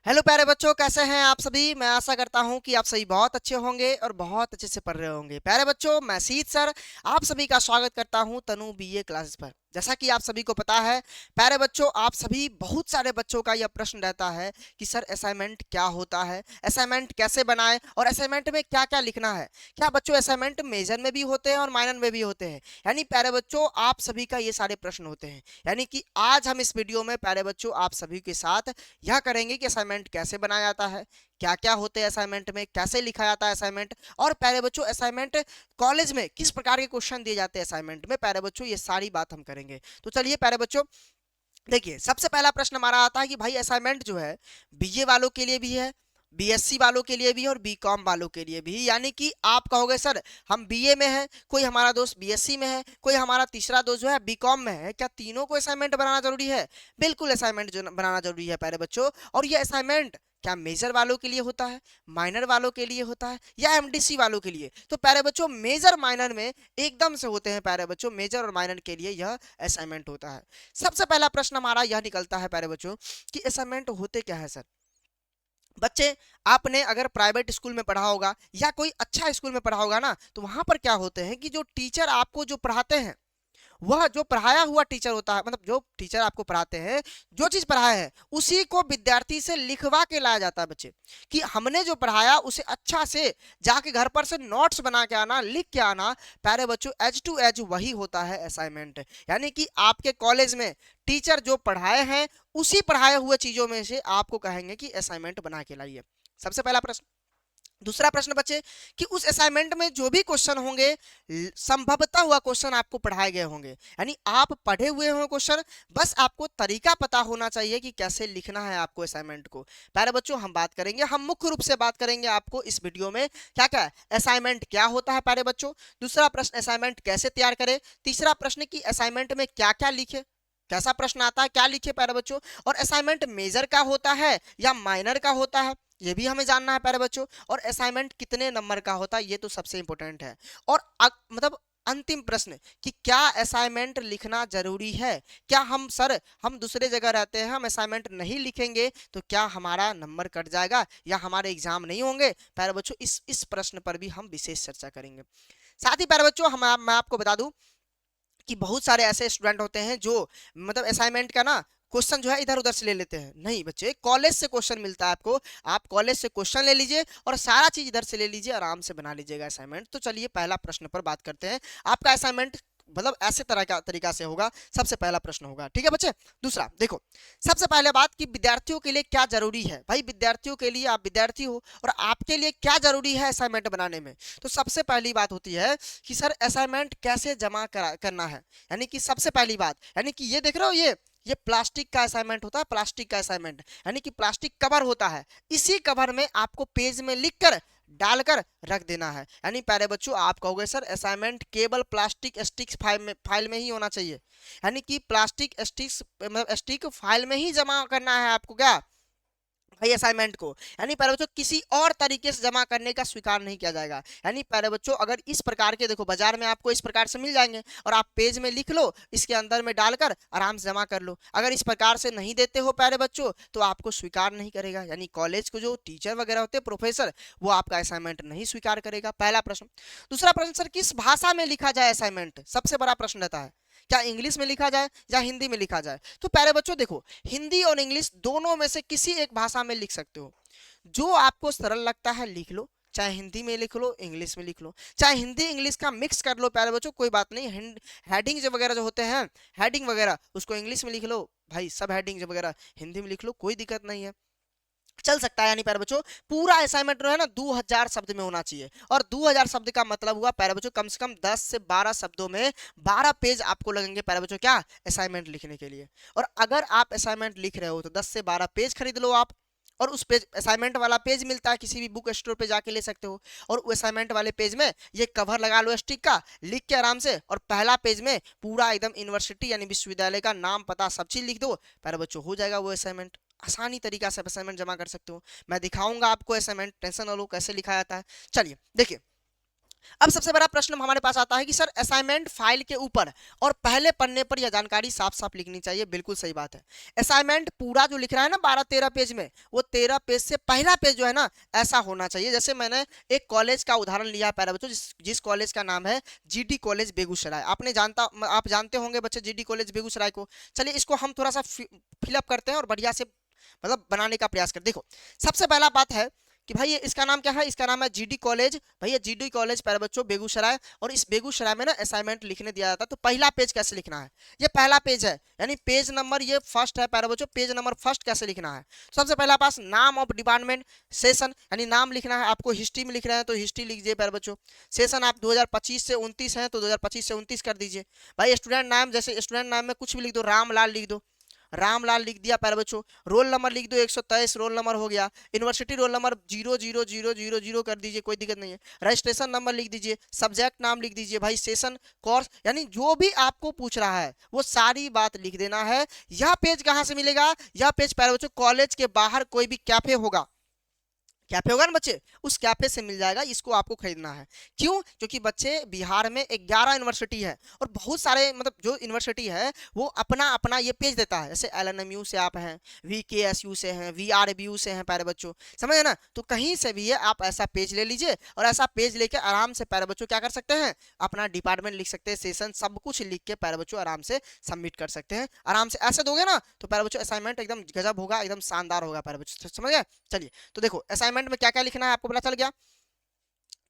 Hello प्यारे बच्चों, कैसे हैं आप सभी। मैं आशा करता हूं कि आप सभी बहुत अच्छे होंगे और बहुत अच्छे से पढ़ रहे होंगे। प्यारे बच्चों, मैं सीत सर आप सभी का स्वागत करता हूं तनु बीए क्लासेस पर। जैसा कि आप सभी को पता है प्यारे बच्चों, आप सभी बहुत सारे बच्चों का यह प्रश्न रहता है कि सर असाइनमेंट क्या होता है, असाइनमेंट कैसे बनाएं और असाइनमेंट में क्या क्या लिखना है। क्या बच्चों असाइनमेंट मेजर में भी होते हैं और माइनर में भी होते हैं? यानी प्यारे बच्चों, आप सभी का ये सारे प्रश्न होते हैं। यानी कि आज हम इस वीडियो में प्यारे बच्चों आप सभी के साथ यह करेंगे कि असाइनमेंट कैसे बनाया जाता है, क्या क्या होते हैं असाइनमेंट में, कैसे लिखा जाता है असाइनमेंट, और प्यारे बच्चों असाइनमेंट कॉलेज में किस प्रकार के क्वेश्चन दिए जाते हैं असाइनमेंट में। प्यारे बच्चों ये सारी बात हम करेंगे। तो चलिए प्यारे बच्चों, देखिए सबसे पहला प्रश्न हमारा आता है कि भाई असाइनमेंट जो है बीए वालों के लिए भी है, बीएससी वालों के लिए भी और बीकॉम वालों के लिए भी। यानी कि आप कहोगे सर हम बीए में हैं, कोई हमारा दोस्त बीएससी में है, कोई हमारा तीसरा दोस्त जो है बीकॉम में है, क्या तीनों को असाइनमेंट बनाना जरूरी है? बिल्कुल असाइनमेंट जो बनाना जरूरी है प्यारे बच्चों। और ये असाइनमेंट क्या मेजर वालों के लिए होता है, माइनर वालों के लिए होता है, या एमडीसी वालों के लिए? तो प्यारे बच्चों मेजर माइनर में एकदम से होते हैं प्यारे बच्चों, मेजर और माइनर के लिए यह असाइनमेंट होता है। सबसे पहला प्रश्न हमारा यह निकलता है प्यारे बच्चों कि असाइनमेंट होते क्या है सर। बच्चे, आपने अगर प्राइवेट स्कूल में पढ़ा होगा या कोई अच्छा स्कूल में पढ़ा होगा ना, तो वहां पर क्या होते हैं कि जो टीचर आपको जो पढ़ाते हैं, वह जो पढ़ाया हुआ टीचर होता है, मतलब जो टीचर आपको पढ़ाते हैं, जो चीज पढ़ाया है उसी को विद्यार्थी से लिखवा के लाया जाता है बच्चे, कि हमने जो पढ़ाया उसे अच्छा से जाके घर पर से नोट्स बना के आना, लिख के आना। प्यारे बच्चों एज टू एज वही होता है असाइनमेंट। यानी कि आपके कॉलेज में टीचर जो पढ़ाए हैं उसी पढ़ाए हुए चीजों में से आपको कहेंगे कि असाइनमेंट बना के लाइए। सबसे पहला प्रश्न। दूसरा प्रश्न बच्चे कि उस असाइनमेंट में जो भी क्वेश्चन होंगे संभवतः हुआ क्वेश्चन आपको पढ़ाए गए होंगे, यानी आप पढ़े हुए हों क्वेश्चन, बस आपको तरीका पता होना चाहिए कि कैसे लिखना है आपको असाइनमेंट को। प्यारे बच्चों हम बात करेंगे, हम मुख्य रूप से बात करेंगे आपको इस वीडियो में क्या क्या असाइनमेंट क्या होता है प्यारे बच्चों। दूसरा प्रश्न असाइनमेंट कैसे तैयार करें। तीसरा प्रश्न कि असाइनमेंट में क्या क्या लिखे, कैसा प्रश्न आता है, क्या लिखे प्यारे बच्चों। और असाइनमेंट मेजर का होता है या माइनर का होता है, ये भी हमें जानना है प्यारे बच्चों। और असाइनमेंट कितने नंबर का होता है, ये तो सबसे इंपॉर्टेंट है। और मतलब अंतिम प्रश्न कि क्या असाइनमेंट लिखना जरूरी है। क्या हम सर हम दूसरे जगह रहते हैं, हम असाइनमेंट नहीं लिखेंगे तो क्या हमारा नंबर कट जाएगा या हमारे एग्जाम नहीं होंगे? प्यारे बच्चों इस प्रश्न पर भी हम विशेष चर्चा करेंगे। साथ ही प्यारे बच्चों मैं आपको बता दूं कि बहुत सारे ऐसे स्टूडेंट होते हैं जो मतलब असाइनमेंट का ना क्वेश्चन जो है इधर उधर से ले लेते हैं। नहीं बच्चे, कॉलेज से क्वेश्चन मिलता है आपको, आप कॉलेज से क्वेश्चन ले लीजिए और सारा चीज इधर से ले लीजिए, आराम से बना लीजिएगा असाइनमेंट। तो चलिए पहला प्रश्न पर बात करते हैं। आपका असाइनमेंट मतलब ऐसे तरह का तरीका से होगा। सबसे पहला प्रश्न होगा, ठीक है बच्चे। दूसरा देखो, सबसे पहले बात कि विद्यार्थियों के लिए क्या जरूरी है। भाई विद्यार्थियों के लिए, आप विद्यार्थी हो और आपके लिए क्या जरूरी है असाइनमेंट बनाने में। तो सबसे पहली बात होती है कि सर असाइनमेंट कैसे जमा करना है। यानी कि सबसे पहली बात, यानी कि ये देख रहे हो, ये प्लास्टिक का असाइनमेंट होता है, प्लास्टिक का असाइनमेंट यानी कि प्लास्टिक कवर होता है। इसी कवर में आपको पेज में लिखकर डालकर रख देना है। यानी प्यारे बच्चों आप कहोगे सर असाइनमेंट केवल प्लास्टिक स्टिक्स फाइल में ही होना चाहिए, यानी कि प्लास्टिक स्टिक्स मतलब स्टिक फाइल में ही जमा करना है आपको क्या भाई असाइनमेंट को। यानी प्यारे बच्चों किसी और तरीके से जमा करने का स्वीकार नहीं किया जाएगा। यानी प्यारे बच्चों अगर इस प्रकार के देखो बाजार में आपको इस प्रकार से मिल जाएंगे और आप पेज में लिख लो, इसके अंदर में डालकर आराम से जमा कर लो। अगर इस प्रकार से नहीं देते हो प्यारे बच्चों तो आपको स्वीकार नहीं करेगा, यानी कॉलेज को जो टीचर वगैरह होते हैं प्रोफेसर, वो आपका असाइनमेंट नहीं स्वीकार करेगा। पहला प्रश्न। दूसरा प्रश्न, सर किस भाषा में लिखा जाए असाइनमेंट, सबसे बड़ा प्रश्न रहता है। क्या इंग्लिश में लिखा जाए या हिंदी में लिखा जाए? तो प्यारे बच्चों देखो, हिंदी और इंग्लिश दोनों में से किसी एक भाषा में लिख सकते हो, जो आपको सरल लगता है लिख लो। चाहे हिंदी में लिख लो, इंग्लिश में लिख लो, चाहे हिंदी इंग्लिश का मिक्स कर लो प्यारे बच्चों, कोई बात नहीं। हेडिंग जो वगैरह जो होते हैं, हेडिंग वगैरह उसको इंग्लिश में लिख लो भाई, सब हेडिंग जो वगैरह हिंदी में लिख लो, कोई दिक्कत नहीं है, चल सकता है। यानी प्यारे बच्चों पूरा असाइनमेंट जो है ना 2000 शब्द में होना चाहिए। और 2000 शब्द का मतलब हुआ प्यारे बच्चों कम से कम 10 से 12 शब्दों में 12 पेज आपको लगेंगे प्यारे बच्चों क्या असाइनमेंट लिखने के लिए। और अगर आप असाइनमेंट लिख रहे हो तो 10 से 12 पेज खरीद लो आप। और उस पेज असाइनमेंट वाला पेज मिलता है, किसी भी बुक स्टोर पे जाके ले सकते हो। और उस असाइनमेंट वाले पेज में ये कवर लगा लो स्टिक का, लिख के आराम से, और पहला पेज में पूरा एकदम यूनिवर्सिटी यानी विश्वविद्यालय का नाम पता सब चीज लिख दो प्यारे बच्चों, हो जाएगा वो असाइनमेंट। आसानी तरीका से असाइनमेंट जमा कर सकते हो। मैं दिखाऊंगा आपको असाइनमेंट, टेंशन ना लो कैसे लिखा जाता है। चलिए देखिए, अब सबसे बड़ा प्रश्न हमारे पास आता है कि सर असाइनमेंट फाइल के ऊपर और पहले पन्ने पर यह जानकारी साफ साफ लिखनी चाहिए। बिल्कुल सही बात है। असाइनमेंट पूरा जो लिख रहा है ना 12-13 पेज में, वो 13 पेज से पहला पेज जो है ना ऐसा होना चाहिए। जैसे मैंने एक कॉलेज का उदाहरण लिया है प्यारे बच्चों, जिस कॉलेज का नाम है जीडी कॉलेज बेगूसराय। आप जानते होंगे बच्चे जीडी कॉलेज बेगूसराय को। चलिए इसको हम थोड़ा सा फिलअप करते हैं और बढ़िया से मतलब बनाने का प्रयास करते। देखो सबसे पहला बात है कि भाई ये इसका नाम क्या है, इसका नाम है जीडी कॉलेज। भैया जीडी कॉलेज प्यारे बच्चों बेगूसराय, और इस बेगूसराय में ना असाइनमेंट लिखने दिया जाता है। तो पहला पेज कैसे लिखना है, ये पहला पेज है, यानी पेज नंबर ये फर्स्ट है प्यारे बच्चों। पेज नंबर फर्स्ट कैसे लिखना है, सबसे पहला पास नाम ऑफ डिपार्टमेंट सेशन, यानी नाम लिखना है आपको। हिस्ट्री में लिख रहे हैं तो हिस्ट्री लिखिए प्यारे बच्चों। सेशन आप 2025 से 29 है तो 2025 से 29 कर दीजिए। भाई स्टूडेंट नाम, जैसे स्टूडेंट नाम में कुछ भी लिख दो, रामलाल लिख दो, रामलाल लिख दिया प्यारे बच्चों। रोल नंबर लिख दो 123 रोल नंबर हो गया। यूनिवर्सिटी रोल नंबर 00000 कर दीजिए, कोई दिक्कत नहीं है। रजिस्ट्रेशन नंबर लिख दीजिए, सब्जेक्ट नाम लिख दीजिए भाई, सेशन कोर्स, यानी जो भी आपको पूछ रहा है वो सारी बात लिख देना है। यह पेज कहाँ से मिलेगा, यह पेज प्यारे बच्चों कॉलेज के बाहर कोई भी कैफे होगा, कैफे होगा ना बच्चे, उस कैफे से मिल जाएगा। इसको आपको खरीदना है। क्यों, क्योंकि बच्चे बिहार में 11 यूनिवर्सिटी है और बहुत सारे मतलब जो यूनिवर्सिटी है वो अपना अपना ये पेज देता है। जैसे एलएनएमयू से आप हैं, वीकेएसयू से हैं, वीआरबीयू से हैं प्यारे बच्चों, समझे ना। तो कहीं से भी है आप ऐसा पेज ले लीजिए और ऐसा पेज लेके आराम से प्यारे बच्चों क्या कर सकते हैं, अपना डिपार्टमेंट लिख सकते हैं, सेशन सब कुछ लिख के प्यारे बच्चों आराम से सबमिट कर सकते हैं। आराम से ऐसे दोगे ना तो प्यारे बच्चों असाइनमेंट एकदम गजब होगा, एकदम शानदार होगा प्यारे बच्चों, समझ गए। चलिए तो देखो असाइनमेंट में क्या क्या लिखना है आपको पता चल गया।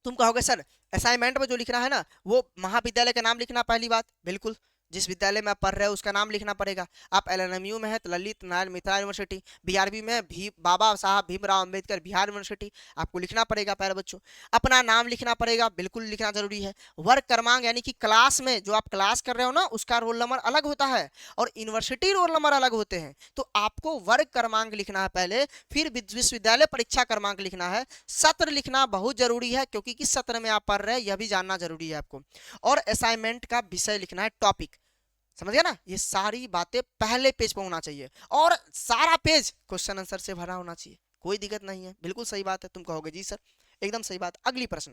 तुम कहोगे सर असाइनमेंट में जो लिखना है ना वो महाविद्यालय का नाम लिखना, पहली बात बिल्कुल। जिस विद्यालय में आप पढ़ रहे हो उसका नाम लिखना पड़ेगा। आप एलएनएमयू में है तो ललित नारायण मिथिला यूनिवर्सिटी, बीआरबी में है भी बाबा साहब भीमराव अंबेडकर बिहार यूनिवर्सिटी, आपको लिखना पड़ेगा प्यारे बच्चों। अपना नाम लिखना पड़ेगा, बिल्कुल लिखना जरूरी है। वर्ग क्रमांक यानी कि क्लास में जो आप क्लास कर रहे हो ना उसका रोल नंबर अलग होता है और यूनिवर्सिटी रोल नंबर अलग होते हैं। तो आपको वर्ग क्रमांक लिखना है पहले, फिर विश्वविद्यालय परीक्षा क्रमांक लिखना है। सत्र लिखना बहुत जरूरी है क्योंकि किस सत्र में आप पढ़ रहे हैं यह भी जानना जरूरी है आपको। और असाइनमेंट का विषय लिखना है, टॉपिक, समझ गया ना। ये सारी बातें पहले पेज पर होना चाहिए और सारा पेज क्वेश्चन आंसर से भरा होना चाहिए, कोई दिक्कत नहीं है। बिल्कुल सही बात है। तुम कहोगे जी सर एकदम सही बात। अगली प्रश्न,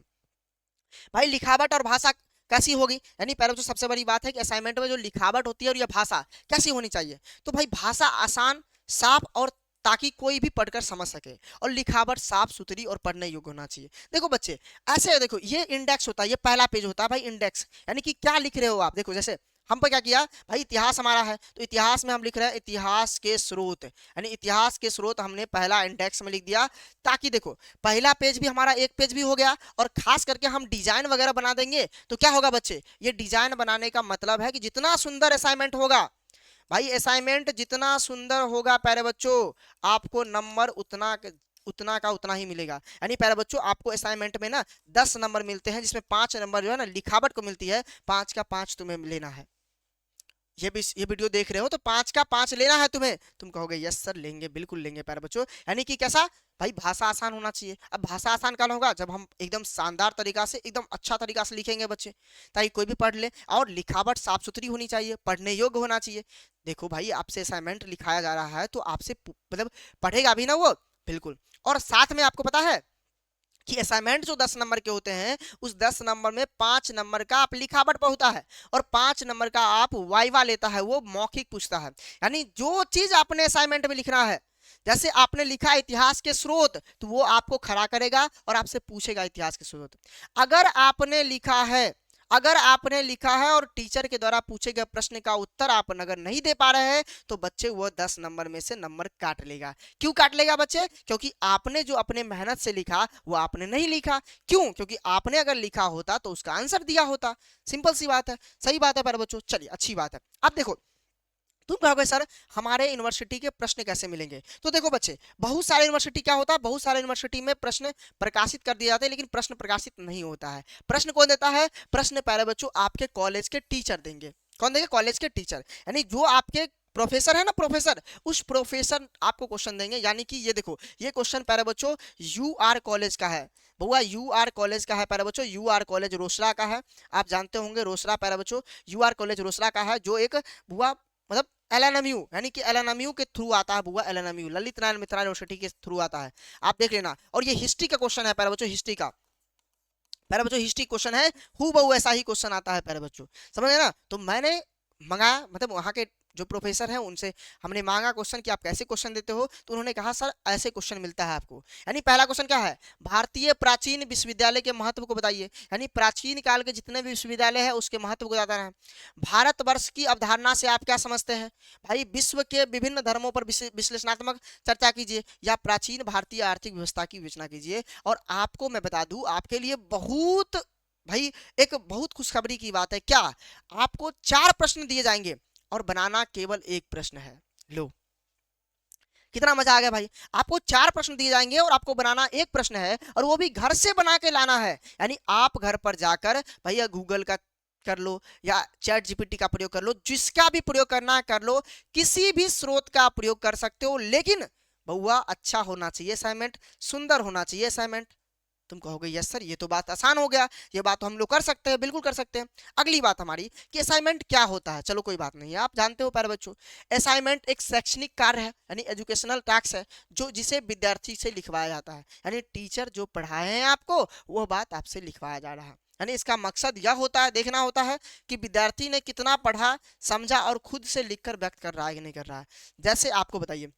भाई लिखावट और भाषा कैसी होगी, यानी पहले तो सबसे बड़ी बात है कि असाइनमेंट में जो लिखावट होती है और यह भाषा कैसी होनी चाहिए। तो भाई भाषा आसान, साफ और ताकि कोई भी पढ़कर समझ सके, और लिखावट साफ सुथरी और पढ़ने योग्य होना चाहिए। देखो बच्चे ऐसे देखो ये इंडेक्स होता है, ये पहला पेज होता है भाई इंडेक्स, यानी कि क्या लिख रहे हो आप। देखो जैसे हम पर क्या किया भाई, इतिहास हमारा है तो इतिहास में हम लिख रहे हैं इतिहास के स्रोत, यानी इतिहास के स्रोत हमने पहला इंडेक्स में लिख दिया। ताकि देखो पहला पेज भी हमारा एक पेज भी हो गया, और खास करके हम डिजाइन वगैरह बना देंगे तो क्या होगा बच्चे, ये डिजाइन बनाने का मतलब है कि जितना सुंदर असाइनमेंट होगा भाई, असाइनमेंट जितना सुंदर होगा प्यारे बच्चों आपको नंबर उतना का उतना ही मिलेगा। यानी प्यारे बच्चों आपको असाइनमेंट में ना 10 नंबर मिलते हैं, जिसमें 5 नंबर जो है ना लिखावट को मिलती है, 5 का 5 तुम्हें लेना है। ये वीडियो देख रहे हो तो 5 का 5 लेना है तुम्हें। तुम कहोगे यस सर लेंगे, बिल्कुल लेंगे प्यारे बच्चों। यानी कि कैसा भाई, भाषा आसान होना चाहिए। अब भाषा आसान कब होगा, जब हम एकदम शानदार तरीका से एकदम अच्छा तरीका से लिखेंगे बच्चे, ताकि कोई भी पढ़ ले। और लिखावट साफ सुथरी होनी चाहिए, पढ़ने योग्य होना चाहिए। देखो भाई आपसे असाइनमेंट लिखाया जा रहा है तो आपसे मतलब पढ़ेगा भी ना वो, बिल्कुल। और साथ में आपको पता है कि असाइनमेंट जो 10 नंबर के होते हैं उस 10 नंबर में 5 नंबर का आप लिखावट पर होता है और 5 नंबर का आप वाइवा लेता है, वो मौखिक पूछता है। यानी जो चीज आपने असाइनमेंट में लिखना है, जैसे आपने लिखा इतिहास के स्रोत तो वो आपको खड़ा करेगा और आपसे पूछेगा इतिहास के स्रोत। अगर आपने लिखा है अगर आपने लिखा है और टीचर के द्वारा पूछे गए प्रश्न का उत्तर आप अगर नहीं दे पा रहे हैं तो बच्चे वो 10 नंबर में से नंबर काट लेगा। क्यों काट लेगा बच्चे, क्योंकि आपने जो अपने मेहनत से लिखा वो आपने नहीं लिखा। क्यों, क्योंकि आपने अगर लिखा होता तो उसका आंसर दिया होता। सिंपल सी बात है, सही बात है पर बच्चों। चलिए अच्छी बात है। अब देखो तुम कहोगे सर हमारे यूनिवर्सिटी के प्रश्न कैसे मिलेंगे। तो देखो बच्चे बहुत सारे यूनिवर्सिटी क्या होता है, बहुत सारे यूनिवर्सिटी में प्रश्न प्रकाशित कर दिए जाते हैं, लेकिन प्रश्न प्रकाशित नहीं होता है। प्रश्न कौन देता है, प्रश्न प्यारे बच्चों आपके कॉलेज के टीचर देंगे। कौन देंगे, कॉलेज के टीचर, यानी जो आपके प्रोफेसर है ना, प्रोफेसर, उस प्रोफेसर आपको क्वेश्चन देंगे। यानी कि ये देखो ये क्वेश्चन प्यारे बच्चों यूआर कॉलेज का है, बुआ यूआर कॉलेज का है प्यारे बच्चों। यूआर कॉलेज रोसड़ा का है, आप जानते होंगे रोसड़ा प्यारे बच्चों, यूआर कॉलेज रोसड़ा का है, जो एक बुआ मतलब एलएनएमयू यानी कि एलएनएमयू के थ्रू आता है बुआ, एलएनएमयू ललित नारायण मिथिला यूनिवर्सिटी के थ्रू आता है। आप देख लेना। और ये हिस्ट्री का क्वेश्चन है प्यारे बच्चों, हिस्ट्री का प्यारे बच्चों हिस्ट्री क्वेश्चन है, हु बहु ऐसा ही क्वेश्चन आता है प्यारे बच्चों, समझ गए ना। तो मैंने मंगाया, मतलब वहाँ के जो प्रोफेसर हैं उनसे हमने मांगा क्वेश्चन कि आप कैसे क्वेश्चन देते हो, तो उन्होंने कहा सर ऐसे क्वेश्चन मिलता है आपको। यानी पहला क्वेश्चन क्या है, भारतीय प्राचीन विश्वविद्यालय के महत्व को बताइए। यानी प्राचीन काल के जितने भी विश्वविद्यालय है उसके महत्व को बताना है। भारतवर्ष की अवधारणा से आप क्या समझते हैं, भाई विश्व के विभिन्न धर्मों पर विश्लेषणात्मक चर्चा कीजिए, या प्राचीन भारतीय आर्थिक व्यवस्था की विवेचना कीजिए। और आपको मैं बता दूं आपके लिए बहुत, भाई एक बहुत खुशखबरी की बात है, क्या आपको 4 प्रश्न दिए जाएंगे और बनाना केवल एक प्रश्न है। लो कितना मजा आ गया भाई, आपको 4 प्रश्न दिए जाएंगे और आपको बनाना एक प्रश्न है, और वो भी घर से बना के लाना है। यानी आप घर पर जाकर भैया गूगल का कर लो या चैट जीपीटी का प्रयोग कर लो, जिसका भी प्रयोग करना है कर लो, किसी भी स्रोत का प्रयोग कर सकते हो, लेकिन बउआ अच्छा होना चाहिए असाइनमेंट, सुंदर होना चाहिए असाइनमेंट। तुम कहोगे यस सर ये तो बात आसान हो गया, ये बात तो हम लोग कर सकते हैं, बिल्कुल कर सकते हैं। अगली बात हमारी कि असाइनमेंट क्या होता है, चलो कोई बात नहीं है, आप जानते हो प्यारे बच्चों, असाइनमेंट एक शैक्षणिक कार्य है, यानी एजुकेशनल टास्क है, जो जिसे विद्यार्थी से लिखवाया जाता है। यानी टीचर जो पढ़ाए हैं आपको वो बात आपसे लिखवाया जा रहा है। यानी इसका मकसद यह होता है, देखना होता है कि विद्यार्थी ने कितना पढ़ा समझा और खुद से लिखकर व्यक्त कर रहा है कि नहीं कर रहा है। जैसे आपको बताइए,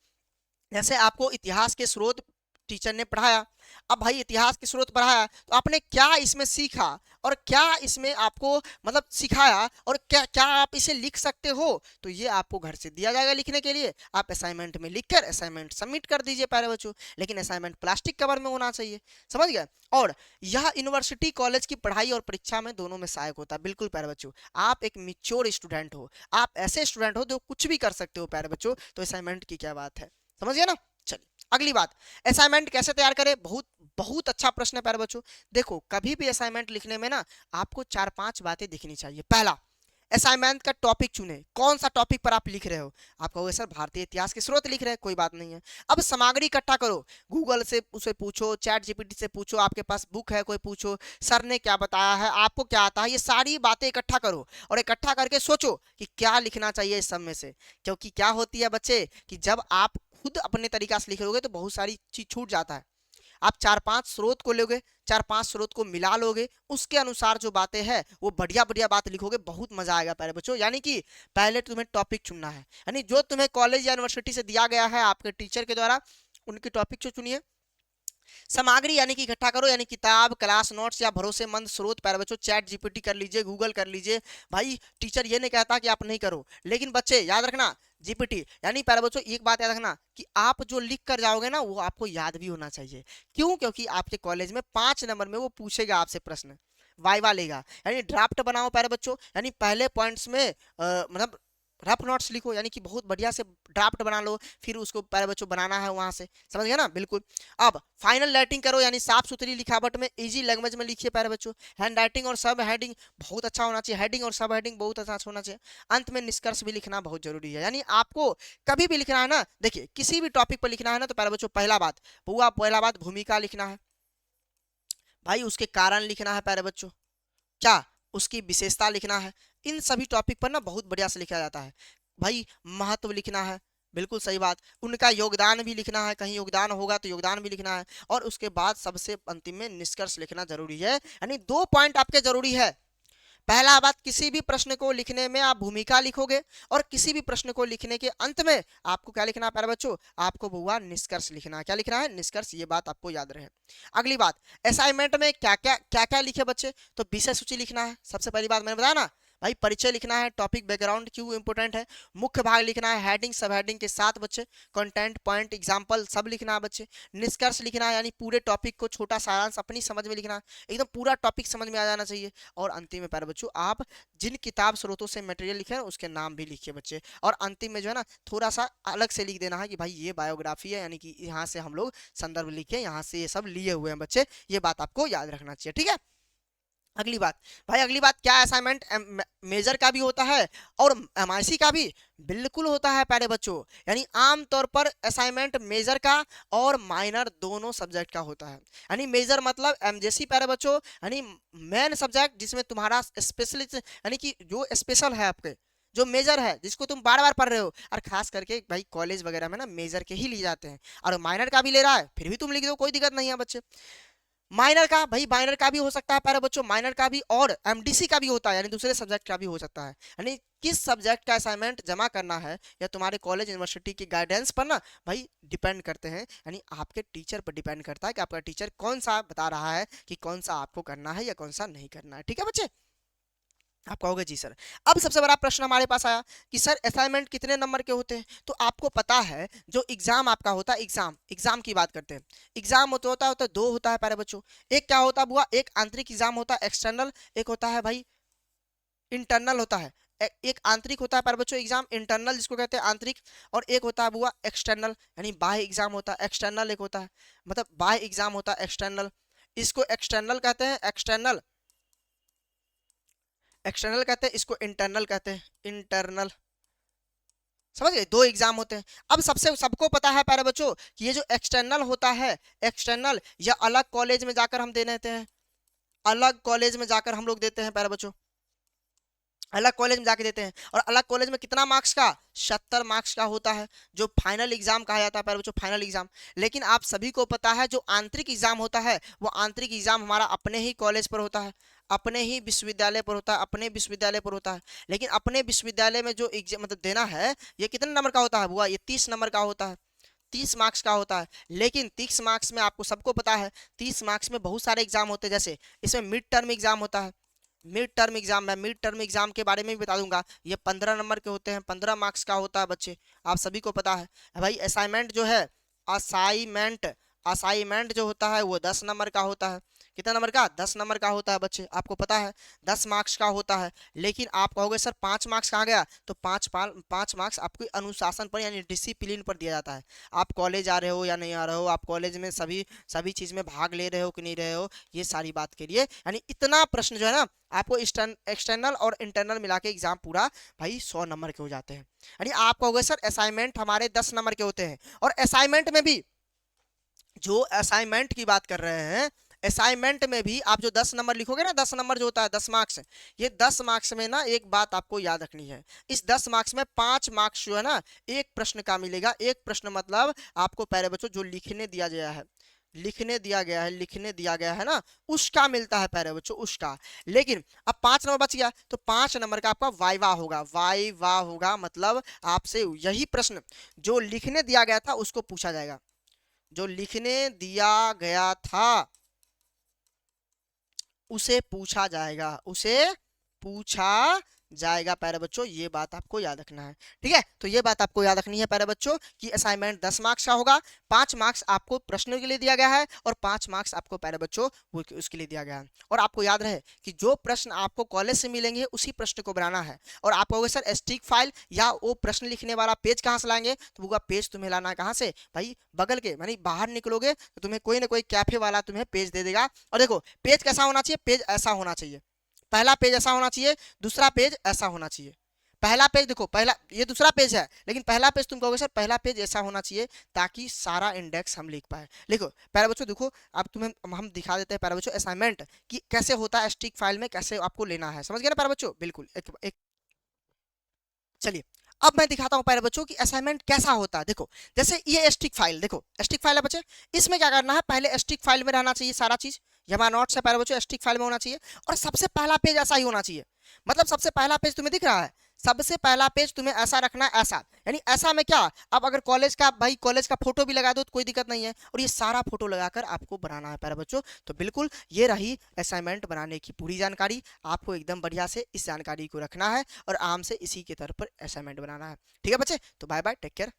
जैसे आपको इतिहास के स्रोत टीचर ने पढ़ाया, अब भाई इतिहास के स्रोत पढ़ाया तो आपने क्या इसमें सीखा और क्या इसमें आपको मतलब सिखाया, और क्या क्या आप इसे लिख सकते हो, तो ये आपको घर से दिया जाएगा लिखने के लिए। आप असाइनमेंट में लिखकर असाइनमेंट सबमिट कर दीजिए प्यारे बच्चों, लेकिन असाइनमेंट प्लास्टिक कवर में होना चाहिए, समझ गए। और यह यूनिवर्सिटी कॉलेज की पढ़ाई और परीक्षा में दोनों में सहायक होता है। बिल्कुल प्यारे बच्चों, आप एक मिच्योर स्टूडेंट हो, आप ऐसे स्टूडेंट हो जो कुछ भी कर सकते हो प्यारे बच्चों, तो असाइनमेंट की क्या बात है, समझ गए ना। चलिए अगली बात, असाइनमेंट कैसे तैयार करें, बहुत बहुत अच्छा प्रश्न है प्यारे बच्चों। देखो कभी भी असाइनमेंट लिखने में ना आपको 4-5 बातें दिखनी चाहिए। पहला, असाइनमेंट का टॉपिक चुने, कौन सा टॉपिक पर आप लिख रहे हो। आप कहोगे सर भारतीय इतिहास के स्रोत लिख रहे हैं, कोई बात नहीं है। अब सामग्री इकट्ठा करो, गूगल से उसे पूछो, चैट जीपीटी से पूछो, आपके पास बुक है कोई पूछो, सर ने क्या बताया है, आपको क्या आता है, ये सारी बातें इकट्ठा करो और इकट्ठा करके सोचो कि क्या लिखना चाहिए इस सब में से। क्योंकि क्या होती है बच्चे कि जब आप खुद अपने तरीका से लिख लोगे तो बहुत सारी चीज छूट जाता है। आप 4-5 स्रोत को लोगे, 4-5 स्रोत को मिला लोगे, उसके अनुसार जो बातें हैं वो बढ़िया बढ़िया बात लिखोगे, बहुत मजा आएगा प्यारे बच्चों। यानी कि पहले तुम्हें टॉपिक चुनना है, यानी जो तुम्हें कॉलेज या यूनिवर्सिटी से दिया गया है आपके टीचर के द्वारा, उनकी टॉपिक जो चुनिए। सामग्री यानी कि इकट्ठा करो, यानी किताब, क्लास नोट्स या भरोसेमंद स्रोत प्यारे बच्चों, चैट जीपीटी कर लीजिए, गूगल कर लीजिए। भाई टीचर ये नहीं कहता कि आप नहीं करो, लेकिन बच्चे याद रखना जीपीटी, यानी प्यारे बच्चों एक बात याद रखना कि आप जो लिख कर जाओगे ना वो आपको याद भी होना चाहिए। क्यों, क्योंकि आपके कॉलेज में 5 नंबर में वो पूछेगा आपसे प्रश्न, वाइवा लेगा। यानी ड्राफ्ट बनाओ प्यारे बच्चों, यानी पहले पॉइंट्स में मतलब रफ नोट्स लिखो, यानी कि बहुत बढ़िया से ड्राफ्ट बना लो, फिर उसको प्यारे बच्चों बनाना है वहां से, समझ गए ना, बिल्कुल। अब फाइनल राइटिंग करो, यानी साफ सुथरी लिखावट में, इजी लैंग्वेज में लिखिए प्यारे बच्चों। हैंड राइटिंग और सब हेडिंग बहुत अच्छा होना चाहिए, हेडिंग और सब हेडिंग बहुत अच्छा होना चाहिए। अंत में निष्कर्ष भी लिखना बहुत जरूरी है। यानी आपको कभी भी लिखना है ना, देखिए किसी भी टॉपिक पर लिखना है ना, तो प्यारे बच्चों पहला बात, पहला बात भूमिका लिखना है भाई, उसके कारण लिखना है प्यारे बच्चों, क्या उसकी विशेषता लिखना है। इन सभी टॉपिक पर ना बहुत बढ़िया से लिखा जाता है भाई। महत्व लिखना है, बिल्कुल सही बात। उनका योगदान भी लिखना है, कहीं योगदान होगा तो योगदान भी लिखना है। और उसके बाद सबसे अंतिम में निष्कर्ष लिखना जरूरी है। यानी 2 पॉइंट आपके जरूरी है। पहला बात, किसी भी प्रश्न को लिखने में आप भूमिका लिखोगे, और किसी भी प्रश्न को लिखने के अंत में आपको क्या लिखना है प्यारे बच्चों, आपको बुआ निष्कर्ष लिखना है। क्या लिखना है, निष्कर्ष, ये बात आपको याद रहे। अगली बात, असाइनमेंट में क्या क्या लिखे बच्चे, तो विषय सूची लिखना है। सबसे पहली बात मैंने बताया ना भाई, परिचय लिखना है, टॉपिक बैकग्राउंड क्यों इंपोर्टेंट है, मुख्य भाग लिखना है, हेडिंग सब हेडिंग के साथ बच्चे, कंटेंट पॉइंट एग्जांपल सब लिखना है बच्चे। निष्कर्ष लिखना है, यानी पूरे टॉपिक को छोटा सारांश अपनी समझ में लिखना है, एकदम पूरा टॉपिक समझ में आ जाना चाहिए। और अंतिम में प्यारे बच्चों आप जिन किताब स्रोतों से मटेरियल लिखे हैं उसके नाम भी लिखिए बच्चे। और अंतिम में जो है ना थोड़ा सा अलग से लिख देना है कि भाई ये बायोग्राफी है, यानी कि यहाँ से हम लोग संदर्भ लिखे, यहाँ से ये सब लिए हुए हैं बच्चे, ये बात आपको याद रखना चाहिए, ठीक है। अगली बात भाई, अगली बात, क्या असाइनमेंट मेजर का भी होता है और एमआईसी का भी, बिल्कुल होता है प्यारे बच्चों। यानी आमतौर पर असाइनमेंट मेजर का और माइनर दोनों सब्जेक्ट का होता है। यानी मेजर मतलब एमजेसी प्यारे बच्चों, यानी मेन सब्जेक्ट जिसमें तुम्हारा स्पेशलिस्ट, यानी कि जो स्पेशल है आपके, जो मेजर है जिसको तुम बार बार पढ़ रहे हो, और खास करके भाई कॉलेज वगैरह में ना मेजर के ही लिए जाते हैं। और माइनर का भी ले रहा है फिर भी तुम लिख दो, कोई दिक्कत नहीं है बच्चे। माइनर का भाई, माइनर का भी हो सकता है प्यारे बच्चों, माइनर का भी और एमडीसी का भी होता है, यानी दूसरे सब्जेक्ट का भी हो सकता है। यानी किस सब्जेक्ट का असाइनमेंट जमा करना है या तुम्हारे कॉलेज यूनिवर्सिटी की गाइडेंस पर ना भाई डिपेंड करते हैं, यानी आपके टीचर पर डिपेंड करता है कि आपका टीचर कौन सा बता रहा है कि कौन सा आपको करना है या कौन सा नहीं करना है। ठीक है बच्चे, आप कहोगे जी सर। अब सबसे बड़ा प्रश्न हमारे पास आया कि सर असाइनमेंट कितने नंबर के होते हैं। तो आपको पता है जो एग्जाम आपका होता है, एग्जाम की बात करते हैं। एग्जाम होता है दो होता है प्यारे बच्चों। एक क्या होता है बुआ, एक आंतरिक एग्जाम होता है एक्सटर्नल, एक होता है भाई इंटरनल होता है। एक आंतरिक होता है प्यारे बच्चों एग्जाम इंटरनल जिसको कहते हैं आंतरिक, और एक होता है बुआ एक्सटर्नल यानी बाह्य एग्जाम होता है। एक्सटर्नल एक होता है, मतलब बाह्य एग्जाम होता है एक्सटर्नल, इसको एक्सटर्नल कहते हैं। एक्सटर्नल एक्सटर्नल कहते हैं, इसको इंटरनल कहते हैं, इंटरनल। समझ गए, दो एग्जाम होते हैं। अब सबसे सबको पता है प्यारे बच्चों कि ये जो एक्सटर्नल होता है, एक्सटर्नल या अलग कॉलेज में जाकर हम दे देते हैं, अलग कॉलेज में जाकर हम लोग देते हैं प्यारे बच्चों, अलग कॉलेज में जाके देते हैं। और अलग कॉलेज में कितना मार्क्स का, 70 मार्क्स का होता है, जो फाइनल एग्जाम कहा जाता है प्यारे बच्चों, फाइनल एग्जाम। लेकिन आप सभी को पता है जो आंतरिक एग्जाम होता है, वो आंतरिक एग्जाम हमारा अपने ही कॉलेज पर होता है, अपने ही विश्वविद्यालय पर होता है, अपने विश्वविद्यालय पर होता है। लेकिन अपने विश्वविद्यालय में जो एग्जाम मतलब देना है, ये कितने नंबर का होता है बुआ, ये 30 नंबर का होता है, 30 मार्क्स का होता है। लेकिन 30 मार्क्स में आपको सबको पता है 30 मार्क्स में बहुत सारे एग्जाम होते हैं, जैसे इसमें मिड टर्म एग्जाम होता है। मिड टर्म एग्जाम, मैं मिड टर्म एग्जाम के बारे में भी बता दूंगा, ये 15 नंबर के होते हैं, 15 मार्क्स का होता है बच्चे, आप सभी को पता है। भाई असाइनमेंट जो है, असाइनमेंट असाइनमेंट जो होता है वो 10 नंबर का होता है। कितना नंबर का, 10 नंबर का होता है बच्चे, आपको पता है 10 मार्क्स का होता है। लेकिन आप कहोगे सर 5 मार्क्स कहाँ गया, तो 5 मार्क्स आपको अनुशासन पर यानी डिसिप्लिन पर दिया जाता है। आप कॉलेज आ रहे हो या नहीं आ रहे हो, आप कॉलेज में सभी सभी चीज़ में भाग ले रहे हो कि नहीं रहे हो, ये सारी बात के लिए यानी इतना प्रश्न जो है ना आपको एक्सटर्नल और इंटरनल मिला के एग्जाम पूरा भाई 100 नंबर के हो जाते हैं। यानी आप कहोगे सर असाइनमेंट हमारे 10 नंबर के होते हैं, और असाइनमेंट में भी जो असाइनमेंट की बात कर रहे हैं, असाइनमेंट में भी आप जो 10 नंबर लिखोगे ना, 10 नंबर जो होता है 10 मार्क्स, ये 10 मार्क्स में ना एक बात आपको याद रखनी है, इस 10 मार्क्स में 5 मार्क्स जो है ना एक प्रश्न का मिलेगा। एक प्रश्न मतलब आपको प्यारे बच्चों जो लिखने दिया गया है, लिखने दिया गया है ना, उसका मिलता है प्यारे बच्चों, उसका। लेकिन अब 5 नंबर बच गया, तो 5 नंबर का आपका वाइवा होगा, वाइवा होगा मतलब आपसे यही प्रश्न जो लिखने दिया गया था उसको पूछा जाएगा, जो लिखने दिया गया था उसे पूछा जाएगा, उसे पूछा जाएगा प्यारे बच्चों, ये बात आपको याद रखना है। ठीक है, तो ये बात आपको याद रखनी है प्यारे बच्चों कि असाइनमेंट 10 मार्क्स का होगा, 5 मार्क्स आपको प्रश्नों के लिए दिया गया है और 5 मार्क्स आपको प्यारे बच्चों उसके लिए दिया गया है। और आपको याद रहे कि जो प्रश्न आपको कॉलेज से मिलेंगे उसी प्रश्न को बनाना है। और आप कहोगे सर स्टिक फाइल या वो प्रश्न लिखने वाला पेज कहाँ से लाएंगे, तो वो पेज तुम्हें लाना है कहाँ से भाई, बगल के, यानी बाहर निकलोगे तो तुम्हें कोई ना कोई कैफे वाला तुम्हें पेज दे देगा। और देखो पेज कैसा होना चाहिए, पेज ऐसा होना चाहिए, पहला पेज ऐसा होना चाहिए, दूसरा पेज ऐसा होना चाहिए। पहला पेज देखो, पहला ये दूसरा पेज है, लेकिन पहला पेज तुम कहोगे सर पहला पेज ऐसा होना चाहिए ताकि सारा इंडेक्स हम लिख पाए। लिखो प्यारे बच्चों, देखो अब तुम्हें हम दिखा देते हैं प्यारे बच्चों असाइनमेंट कि कैसे होता है, स्टिक फाइल में कैसे आपको लेना है, समझ गए ना प्यारे बच्चों, बिल्कुल एक चलिए अब मैं दिखाता हूं प्यारे बच्चों कि असाइनमेंट कैसा होता है। देखो जैसे ये स्टिक फाइल, देखो स्टिक फाइल है बच्चे, इसमें क्या करना है, पहले स्टिक फाइल में रहना चाहिए सारा चीज, ये हमारा नोट्स है प्यारे बच्चों, स्टिक फाइल में होना चाहिए। और सबसे पहला पेज ऐसा ही होना चाहिए, मतलब सबसे पहला पेज तुम्हें दिख रहा है, सबसे पहला पेज तुम्हें ऐसा रखना है, ऐसा, यानी ऐसा में क्या, अब अगर कॉलेज का भाई कॉलेज का फोटो भी लगा दो तो कोई दिक्कत नहीं है, और ये सारा फोटो लगाकर आपको बनाना है प्यारे बच्चों। तो बिल्कुल ये रही असाइनमेंट बनाने की पूरी जानकारी, आपको एकदम बढ़िया से इस जानकारी को रखना है और आराम से इसी के तौर पर असाइनमेंट बनाना है। ठीक है बच्चे, तो बाय बाय, टेक केयर।